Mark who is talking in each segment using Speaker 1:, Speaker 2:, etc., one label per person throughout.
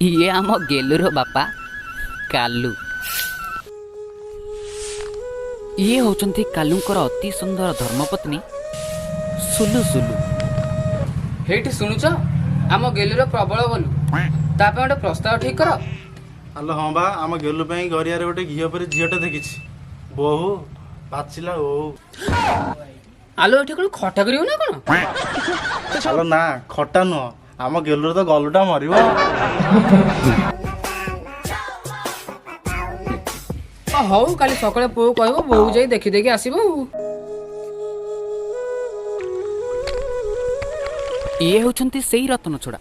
Speaker 1: ଇଏ ଆମ ଗେଲୁର ବାପା କାଲୁ। ଇଏ ହେଉଛନ୍ତି କାଲୁଙ୍କର ଅତି ସୁନ୍ଦର ଧର୍ମପତ୍ନୀ ସୁଲୁ ସୁଲୁ।
Speaker 2: ହେଇଠି ଶୁଣୁଛ, ଆମ ଗେଲୁର ପ୍ରବଳ ଗଲୁ, ତା ପାଇଁ ଗୋଟେ ପ୍ରସ୍ତାବ ଠିକ କର।
Speaker 3: ଆଲୋ ହଁ ବା, ଆମ ଗେଲୁ ପାଇଁ ଗରିଆରେ ଗୋଟେ ଘିଅ ପରି ଝିଅଟେ ଦେଖିଛି। ବୋହୁ ବାଚିଲା ଓହୁ।
Speaker 2: ଆଲୋ ଏଠି କଣ ଖଟା କରିବ ନା କଣ?
Speaker 3: ଆଲୋ ନା, ଖଟା ନୁହଁ, ଆମ ଗେଲୁର ତ ଗଲୁଟା ମରିବ।
Speaker 2: ହଉ କାଲି ସକାଳେ ପୁଅ କହିବ, ବୋଉ ଯାଇ ଦେଖିଦେଇକି ଆସିବ।
Speaker 1: ଇଏ ହେଉଛନ୍ତି ସେଇ ରତନ ଛଡ଼ା,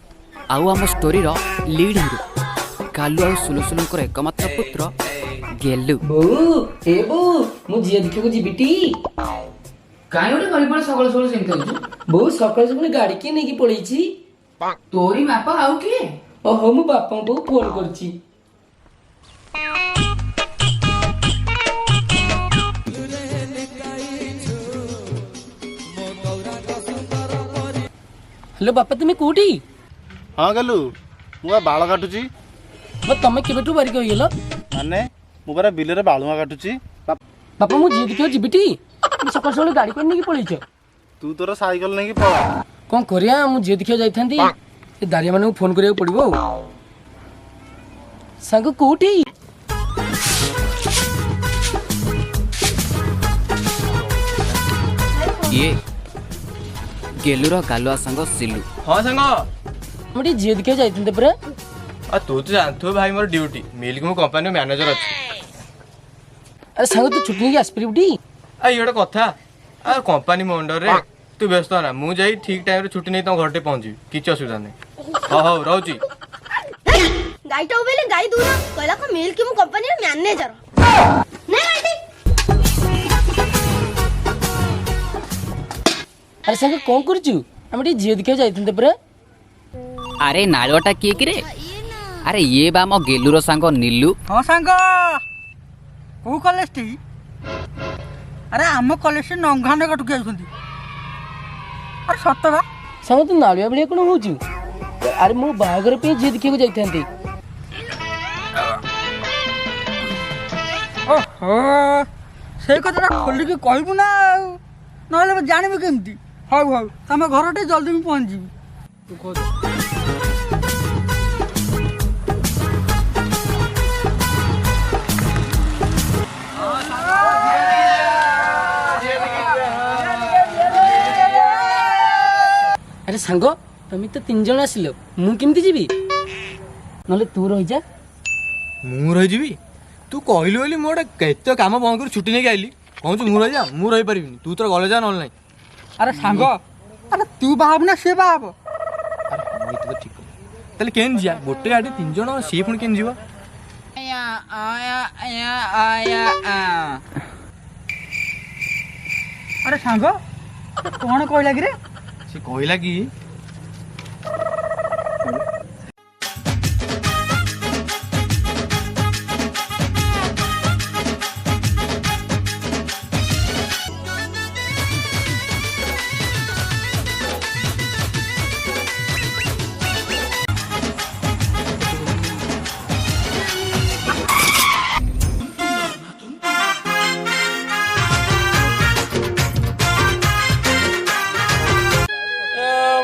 Speaker 1: ଆଉ ଆମ ଷ୍ଟୋରିର ଲିଡ୍ ହିରୋ କାଲୁ ଆଉ ସୁଲୁ ସୁଲୁଙ୍କର ଏକମାତ୍ର ପୁତ୍ର ଗେଲୁ।
Speaker 2: ବୋଉ ଏ ବୋଉ, ମୁଁ ଝିଅ ଦେଖିବାକୁ ଯିବିଟି। କାହିଁ ଗୋଟେ ଗଳି ପଡେ ସକାଳୁ ସକାଳୁ ସେମିତି ହଉଛୁ? ବୋଉ ସକାଳୁ ସକାଳୁ ଗାଡି କିଏ ନେଇକି ପଳେଇଛି? ତୋରି ବାପା ଆଉ କିଏ? ଓହୋ, ମୁଁ ବାପାଙ୍କୁ ଫୋନ କରିଛି। ହ୍ୟାଲୋ ବାପା, ତୁମେ କୋଉଠି?
Speaker 3: ହଁ ଗେଲୁ, ମୁଁ ବା ବାଳ କାଟୁଛି।
Speaker 2: ତମେ କେବେଠୁ ବାରିକ ହେଇଗଲ?
Speaker 3: ମାନେ ମୁଁ ପରା ବିଲରେ ବାଳୁଆ କାଟୁଛି।
Speaker 2: ବାପା ମୁଁ ଝିଅ ଦେଖିବାକୁ ଯିବିଟି। ସକାଳୁ ସକାଳୁ ଗାଡି କରି ନେଇକି ପଳେଇଛ।
Speaker 3: ତୁ ତୋର ସାଇକେଲ ନେଇକି ପଳା।
Speaker 2: କଣ କରିବା, ମୁଁ ଝିଅ ଦେଖିବାକୁ ଯାଇଥାନ୍ତି। ଏ ଦାରିଆ ମାନଙ୍କୁ ଫୋନ କରିବାକୁ ପଡିବ ଆଉ। ସାଙ୍ଗ କୋଉଠି?
Speaker 1: ଇଏ ଗେଲୁର ଗାଲୁଆ ସାଙ୍ଗ ସିଲୁ।
Speaker 4: ହଁ ସାଙ୍ଗ,
Speaker 2: ମୁଁ ଟିକେ ଝିଅ ଦେଖିବାକୁ ଯାଇଥାନ୍ତେ ପରା।
Speaker 4: ଆଉ ତୁ ତ ଜାଣିଥିବୁ ଭାଇ ମୋର ଡ୍ୟୁଟି ମିଲ୍କ, ମୁଁ କମ୍ପାନୀର ମ୍ୟାନେଜର ଅଛି।
Speaker 2: ଆରେ ସାଙ୍ଗ ତୁ ଛୁଟି ନେଇକି ଆସିପାରିବୁଟି?
Speaker 4: ଆଉ ଇଏ ଗୋଟେ କଥା, ଆଉ କମ୍ପାନୀ ମୋ ଅଣ୍ଡରରେ, ତୁ ବ୍ୟସ୍ତ ନା, ମୁଁ ଯାଇ ଠିକ୍ ଟାଇମରେ ଛୁଟି ନେଇ ତମ ଘରଟେ ପହଞ୍ଚିବି, କିଛି ଅସୁବିଧା ନାହିଁ। ହଉ ହଉ ରହୁଛି।
Speaker 5: ଗାଈଟା ଉବେଇଲେ ଗାଈ ଦୂର କହିଲା କ ମିଲ୍କ ମୁଁ କମ୍ପାନୀର ମ୍ୟାନେଜର। ନେ ଗାଈଟି।
Speaker 2: ଆରେ ସାଙ୍ଗ କଣ କରୁଛୁ? ଆମେ ଟିକେ ଝିଅ ଦେଖିବାକୁ ଯାଇଥାନ୍ତେ ପରା।
Speaker 1: ଆରେ ନାଳୁଆଟା କିଏ କିରେ? ଆରେ ଇଏ ବା ଆମ ଗେଲୁର ସାଙ୍ଗ ନିଲୁ।
Speaker 6: ହଁ ସାଙ୍ଗ, କୋଉ କଲେଜଟି? ଆରେ ଆମ କଲେଜ ନଙ୍ଘାନେ କଟୁକି ଯାଉଛନ୍ତି। ଆରେ ସତ ବା
Speaker 2: ସାଙ୍ଗ ତୁ ନାଳୁଆ ଭଳିଆ କଣ ହଉଛୁ? ଆରେ ମୁଁ ବାହାଘର ପାଇଁ ଝିଅ ଦେଖିବାକୁ ଯାଇଥାନ୍ତି।
Speaker 6: ଓହୋ, ସେଇ କଥାଟା ଖୋଲିକି କହିବୁ ନା ଆଉ, ନହେଲେ ମୁଁ ଜାଣିବି କେମିତି? ହଉ ହଉ, ତମ ଘର ଟିକେ ଜଲ୍ଦି ମୁଁ ପହଞ୍ଚିଯିବି।
Speaker 2: ଆରେ ସାଙ୍ଗ ତମେ ତ 3 ଜଣ ଆସିଲ, ମୁଁ କେମିତି ଯିବି? ନହେଲେ ତୁ ରହିଯା।
Speaker 4: ମୁଁ ରହିଯିବି? ତୁ କହିଲୁ ବୋଲି ମୁଁ ଗୋଟେ କେତେ କାମ ବନ୍ଦ କରି ଛୁଟି ନେଇକି ଆଇଲି, କହୁଛୁ ମୁଁ ରହିଯା? ମୁଁ ରହିପାରିବିନି, ତୁ ତୋର ଗଲେ ଯା, ନହେଲେ ନାହିଁ।
Speaker 6: ଆରେ ସାଙ୍ଗ, ଆରେ ତୁ ବାହାବୁ ନା ସେ ବାହାବ?
Speaker 4: ଠିକ ତାହେଲେ କେମିତି ଯିବା? ଗୋଟେ ଗାଡ଼ି 3 ଜଣ, ସିଏ ପୁଣି କେମିତି ଯିବ?
Speaker 6: ଆରେ ସାଙ୍ଗ କଣ କହିଲା କି ରେ?
Speaker 4: ସେ କହିଲା କି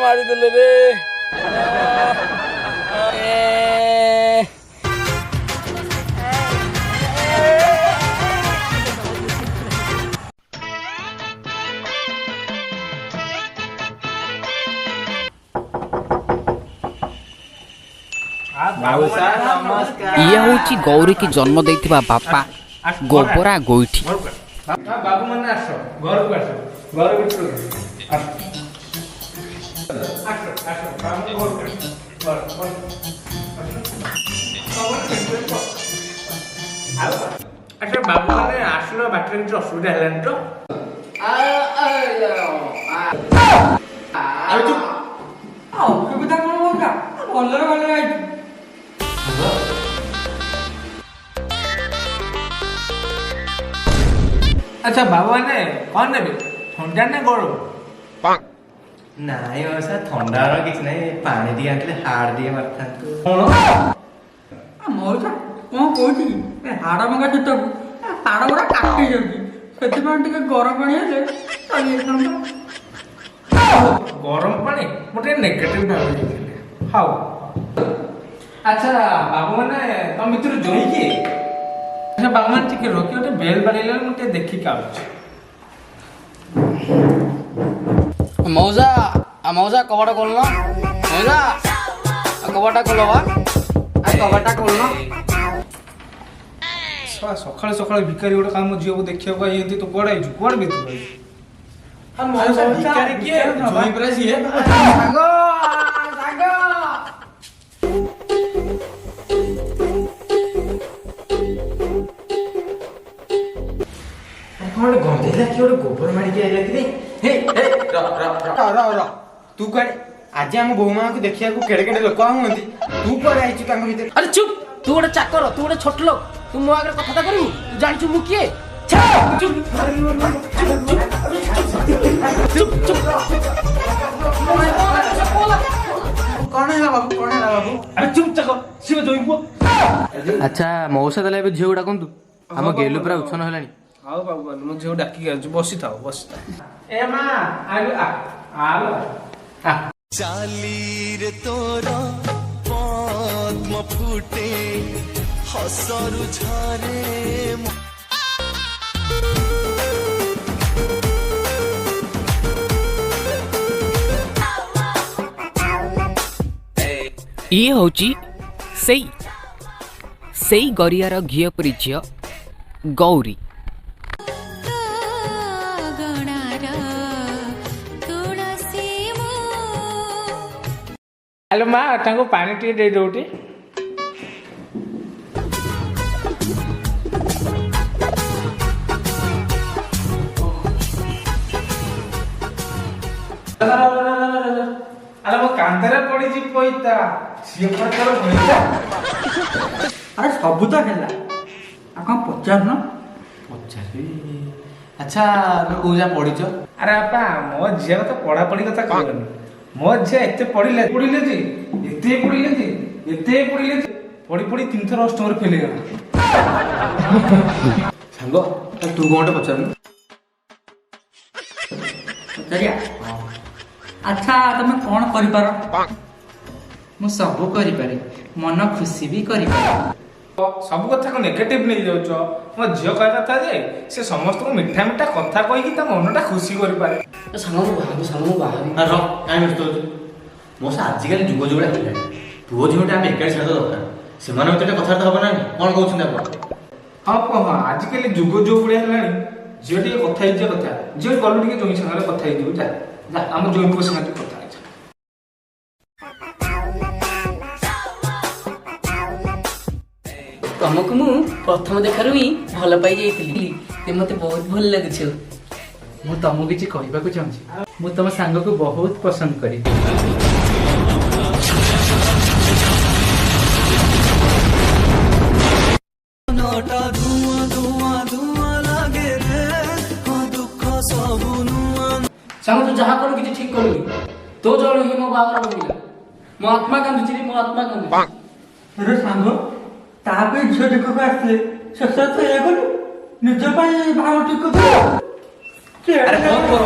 Speaker 4: ମାରିଦେଲେ ରେ।
Speaker 1: ଇଏ ହେଉଛି ଗୌରୀକି ଜନ୍ମ ଦେଇଥିବା ବାପା ଗୋବରା ଗୋଇଠି।
Speaker 7: ବାବୁ ମାନେ ଆସ, ଘରକୁ ଆସ, ଘର ଭିତରକୁ ଆସ। ଆଚ୍ଛା ବାବୁ ମାନେ ଆସିଲ, ବାଟରେ କିଛି ଅସୁବିଧା ହେଲାନି ତ?
Speaker 6: ଅସୁବିଧା କଣ ହଉଥିଲା? ଭଲରେ ଭଲରେ ଆଇଛୁ।
Speaker 7: ଆଚ୍ଛା ବାବୁ ମାନେ କଣ ନେବେ, ଥଣ୍ଡା ନା ଗରମ?
Speaker 4: ନାଇଁ ମଉସା, ଥଣ୍ଡାର କିଛି ନାହିଁ, ପାଣି ଟିକେ ଆଣିଥିଲେ ହାଡ଼ ଟିକେ ମାରିଥାନ୍ତୁ।
Speaker 7: କଣ
Speaker 6: ମଉସା କ'ଣ କହୁଛି କି ଏ ହାଡ଼ ଭଙ୍ଗା ଶୀତକୁ ହାଡ଼ ଗୁଡ଼ା କାଟି ଯାଉଛି, ସେଥିପାଇଁ ଟିକେ ଗରମ ପାଣି ହେଲେ ଚାଲିଯାଇଥାନ୍ତା।
Speaker 7: ଗରମ ପାଣି ମୁଁ ଟିକେ ନେଗେଟିଭ ଭାବି ଦେଇଥିଲି। ହଉ ଆଚ୍ଛା ବାବୁ ମାନେ ତମ ଭିତରୁ ଜଣେ କିଏ? ଆଚ୍ଛା ବାବୁ ମାନେ ଟିକେ ରୋକି ଗୋଟେ ବେଲ ବାଡ଼ିଲେ ମୁଁ ଟିକେ ଦେଖିକି ଆସୁଛି।
Speaker 2: ମଉସା ମଉସା କବାଟ ଖୋଲନ, ମଉସା କବାଟା ଖୋଲ ବା, କବାଟା ଖୋଲନ।
Speaker 7: ସକାଳେ ସକାଳେ ଭିକାରୀ ଗୋଟେ କାମ ଝିଅକୁ ଦେଖିବାକୁ ଆଇଛନ୍ତି, ତୁ କୁଆଡ଼େ ଆଇଛୁ? କୁଆଡ଼େ ବି ତୁ ଆଇଛୁ?
Speaker 4: ଭିକାରୀ କିଏ? ଜୁଇଁ ପରା ସିଏ। ଗୋଟେ ଗନ୍ଧେଇଲା କି ଗୋଟେ ଗୋବର ମାରିକି ଆଇଲା କି ରେ? ତୁ କୁଆଡେ? ଆଜି ଆମ ବୋଉ ମାଙ୍କୁ ଦେଖିବାକୁ କେଡେ କେଡେ ଲୋକ ହୁଅନ୍ତି, ତୁ କୁଆଡେ ଆଇଛୁ ତାଙ୍କ ଭିତରେ?
Speaker 2: ଆରେ ଚୁପ୍, ତୁ ଗୋଟେ ଚାକର, ତୁ ଗୋଟେ ଛୋଟ ଲୋକ, ତୁ ମୋ ଆଗରେ କଥାଟା କରିବୁ? ତୁ ଜାଣିଛୁ ମୁଁ କିଏ?
Speaker 4: କଣ ହେଲା ବାବୁ, କଣ ହେଲା ବାବୁ?
Speaker 7: ଆରେ ଚୁପ୍ ଚାକ, ସିଏ ଜଇଁ ପୁଅ।
Speaker 4: ଆଚ୍ଛା ମଉସା ତାହେଲେ ଏବେ ଝିଅକୁ ଡାକନ୍ତୁ, ଆମ ଗେଲୁ ପୁରା ଉଚ୍ଛନ୍ନ ହେଲାଣି।
Speaker 7: ହଉ ବାବୁ ମୁଁ ଝିଅ ଡାକିକି ଆସୁଛି, ବସିଥାଉ ବସିଥାଉ। ଏ ମା ଆଲୁ ଆଲୁ
Speaker 8: ଚାଲିରେ ତୋର ପଦ୍ମ ଫୁଟେ ହସରୁ ଝରେ
Speaker 1: ଇଏ ହେଉଛି ସେଇ ଗରିଆର ଘିଅ ପରି ଝିଅ ଗୌରୀ।
Speaker 7: ଆଲୋ ମା ତାଙ୍କୁ ପାଣି ଟିକେ ଦେଇ ଦଉଟି। ଆରେ ମୋ କାନ୍ଧରେ ପଡିଛି ପଇତା, ସିଏ ପ୍ରକାର ପଇତା।
Speaker 6: ଆରେ ସବୁ ତ ହେଲା, ଆଉ କ'ଣ ପଚାରୁନ?
Speaker 4: ପଚାରିବି। ଆଚ୍ଛା ତମେ କୋଉ ଯା ପଢିଛ?
Speaker 7: ଆରେ ବାପା ମୋ ଝିଅର ତ ପଢାପଢି କଥା କହିବନି। ମୋ ଝିଅ ଏତେ ପଢିଲେ ଯେ ଏତେ ପଢିଲେ ଯେ ପଢି ପଢି 3 ଥର ଅଷ୍ଟମରେ ଫେଲ୍ ହେଇଗଲା।
Speaker 4: ସାଙ୍ଗ ତୁ କଣ ଗୋଟେ ପଚାରୁନୁ?
Speaker 6: ପଚାରିଆ? ଆଚ୍ଛା ତମେ କ'ଣ କରିପାର?
Speaker 2: ମୁଁ ସବୁ କରିପାରେ, ମନ ଖୁସି ବି କରିପାରେ।
Speaker 7: ସବୁ କଥାକୁ ନେଗେଟିଭ ନେଇଯାଉଛ। ମୋ ଝିଅ କହିବା କଥା ଯେ ସେ ସମସ୍ତଙ୍କୁ ମିଠା ମିଠା କଥା କହିକି ତା ମନଟା ଖୁସି କରିପାରେ।
Speaker 2: ସାଙ୍ଗ ମୁଁ ବାହାରି
Speaker 4: କାହିଁ ବ୍ୟସ୍ତ ହଉଛୁ? ମୋ ସହ ଆଜିକାଲି ଯୁଗ ଯୋଉଟା ହେଲାଣି, ପୁଅ ଝିଅଟା ଆମେ ଏକାଠି ଛାଡ଼ିବା ଦରକାର। ସେମାନଙ୍କ ଭିତରେ କଥାବାର୍ତ୍ତା ହବ ନା? କ'ଣ କହୁଛନ୍ତି ଆପଣ?
Speaker 7: ହଁ ଆଜିକାଲି ଯୁଗ ଯୋଉ ଭଳିଆ ହେଲାଣି, ଝିଅ ଟିକେ କଥା ହେଇଯିବା କଥା। ଝିଅ ଗଲୁ ଟିକେ ଜଇଁ ସାଙ୍ଗରେ କଥା ହେଇଯିବୁ, ଯା ଆମ ଜଇଁ ପୁଅ ସାଙ୍ଗରେ ଟିକେ କଥା ହେଇଯିବ।
Speaker 2: ତମକୁ ମୁଁ ପ୍ରଥମ ଦେଖାରୁ ହିଁ ଭଲ ପାଇ ଯାଇଥିଲି, ମତେ ବହୁତ ଭଲ ଲାଗୁଛ।
Speaker 9: ମୁଁ ତମକୁ କିଛି କହିବାକୁ ଚାହୁଁଛି, ମୁଁ ତମ ସାଙ୍ଗକୁ ବହୁତ ପସନ୍ଦ କରେ।
Speaker 2: ସାଙ୍ଗ ତୁ ଯାହା କଲୁ କିଛି ଠିକ କଲୁନି, ତୋ ଜଳ ହିଁ ମୋ ବାହାଘର ଭାଙ୍ଗିଲା। ମୋ ଆତ୍ମା କାନ୍ଦୁଛି, ମୋ ଆତ୍ମା କାନ୍ଦୁଛି।
Speaker 6: ଆରେ ସାଙ୍ଗ, ତା ପାଇଁ ଝିଅ ଦେଖିବାକୁ ଆସିଥିଲେ, ଶେଷରେ ତ ଏଇଆ କଲୁ, ନିଜ ପାଇଁ ଭାଗ ଠିକ
Speaker 4: ଆରେ କଣ କର,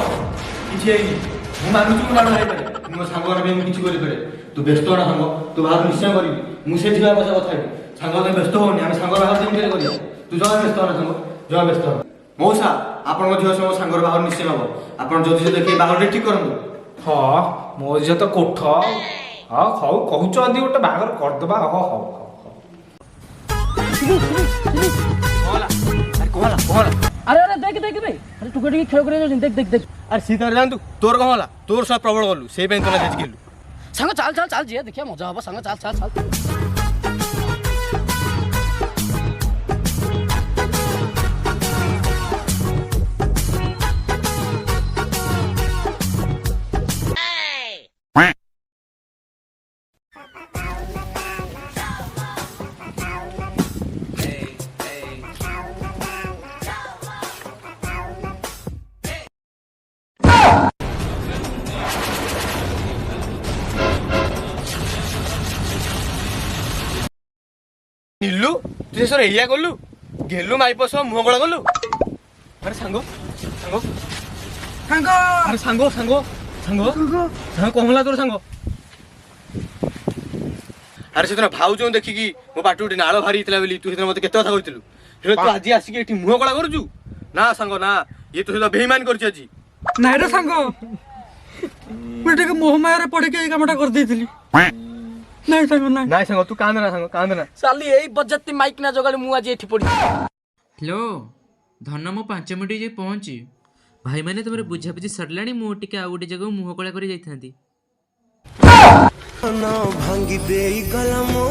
Speaker 4: କିଛି ହେଇନି। ମୁଁ ମାନୁଛି ମୁଁ ମାଡ଼ ହେଇପାରେ, ମୋ ସାଙ୍ଗମାନଙ୍କ ପାଇଁ ମୁଁ କିଛି କରିପାରେ। ତୁ ବ୍ୟସ୍ତ ହନା ସାଙ୍ଗ, ତୁ ବାହାର ନିଶ୍ଚୟ କରିବି। ମୁଁ ସେଥିପାଇଁ ପଛେ କଥା ହେବି। ସାଙ୍ଗ ତମେ ବ୍ୟସ୍ତ ହଉନି, ଆମେ ସାଙ୍ଗ ବାହାର ଯେମିତି ହେଲେ କରିବା। ତୁ ଜମା ବ୍ୟସ୍ତ ହନା ସାଙ୍ଗ, ଜମା ବ୍ୟସ୍ତ ହନା। ମଉସା ଆପଣଙ୍କ ଝିଅ ସହ ସାଙ୍ଗର ବାହାର ନିଶ୍ଚୟ ହବ। ଆପଣ ଯଦି ଦେଖି ବାହାଘର ଠିକ କରନ୍ତୁ।
Speaker 7: ହଁ ମୋ ଝିଅ ତ କୋଠ। ହଁ ହଉ କହୁଛ ଯଦି ଗୋଟେ ବାହାଘର କରିଦବା। ହଉ
Speaker 2: ଆରେ ଦେଖ ବେ, ଆରେ ତୁ ଟିକେ ଖେଳ କରିବା ଯାଉଛନ୍ତି, ଦେଖ।
Speaker 4: ଆରେ ସିଏ ତାର ଜାଣନ୍ତୁ, ତୋର କଣ ହେଲା? ତୋର ସହ ପ୍ରବଳ ଗଲୁ, ସେଇ ପାଇଁ ତୋର ଆଜି ଖେଳିଲୁ।
Speaker 2: ସାଙ୍ଗ ଚାଲ ଯିବା, ଦେଖିବା ମଜା ହବ। ସାଙ୍ଗ ଚାଲ।
Speaker 4: ତୁ ଶେଷରେ ଏଇଆ କଲୁ ଗେଲୁ ମାଇପ ସହ ମୁହଁ କଳା କଲୁ। ଆରେ ସାଙ୍ଗ ସାଙ୍ଗ
Speaker 6: ସାଙ୍ଗ
Speaker 4: ଆରେ ସାଙ୍ଗ ସାଙ୍ଗ ସାଙ୍ଗ ସାଙ୍ଗ କଣ ହେଲା ତୋର ସାଙ୍ଗ? ଆରେ ସେଦିନ ଭାଉଜଙ୍କୁ ଦେଖିକି ମୋ ପାଟି ଗୋଟେ ନାଳ ଭାରି ହେଇଥିଲା ବୋଲି ତୁ ସେଦିନ ମତେ କେତେ କଥା କହିଥିଲୁ। ହେଲେ ତୁ ଆଜି ଆସିକି ଏଠି ମୁହଁ କଳା କରୁଛୁ? ନା ସାଙ୍ଗ ନା, ଇଏ ତୋ ସହିତ ବେଇମାନ କରିଛି ଆଜି।
Speaker 6: ନାଇଁ ରେ ସାଙ୍ଗ, ମୁଁ ଟିକେ ମୋହମାୟାରେ ପଡ଼ିକି ଏଇ କାମଟା କରିଦେଇଥିଲି। ନାଇଁ ସାଙ୍ଗ ନାଇଁ।
Speaker 4: ନାଇଁ ସାଙ୍ଗ ତୁ କାନ୍ଦ ନା ସାଙ୍ଗ କାନ୍ଦ ନା।
Speaker 2: ଚାଲି ଏଇ ବଜାତି ମାଇକ୍ ନା ଜଗାଲି ମୁଁ ଆଜି ଏଠି ପଡିଛି।
Speaker 10: ହ୍ୟାଲୋ ଧନ, ମୁଁ 5 ମିନିଟ୍ ଯାଇ ପହଞ୍ଚି। ଭାଇମାନେ ତମର ବୁଝାବୁଝି ସରିଲାଣି? ମୁଁ ଟିକେ ଆଉ ଗୋଟେ ଜାଗାକୁ ମୁହଁ କଳା କରି ଯାଇଥାନ୍ତି।
Speaker 8: ଭାଙ୍ଗି ଦେଇ ଗଲା ମୋ